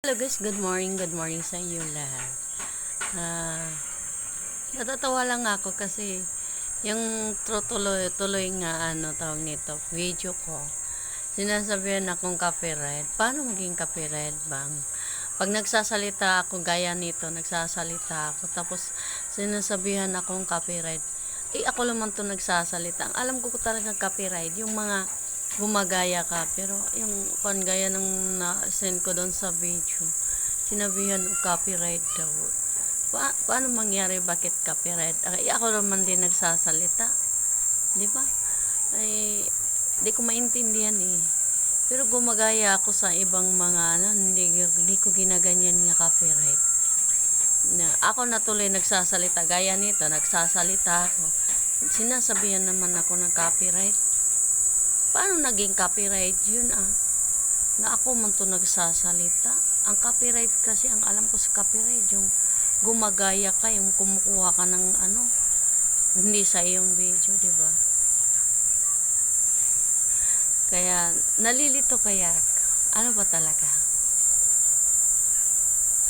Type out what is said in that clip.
Hello guys, good morning sa inyo lahat. Ah, Natatawa lang ako kasi yung tuloy nga tawag nito, video ko. Sinasabihan akong copyright. Paano maging copyright bang? Pag nagsasalita ako gaya nito, nagsasalita ako tapos sinasabihan akong copyright. Ako naman to nagsasalita. Ang alam ko talaga copyright, yung mga gumagaya ka pero yung gaya ng na-send ko doon sa video sinabihan o copyright daw. Paano mangyari, bakit copyright? Ako naman din nagsasalita, di ba? Ay di ko maintindihan eh, pero gumagaya ako sa ibang mga hindi ko ginaganyan nga copyright na ako na tuloy nagsasalita gaya nito, nagsasalita ako sinasabihan naman ako ng copyright. Paano naging copyright yun na ako man to nagsasalita? Ang copyright kasi, ang alam ko sa copyright, yung gumagaya ka, yung kumukuha ka ng hindi sa iyong video, di ba? Kaya nalilito kaya ano ba talaga?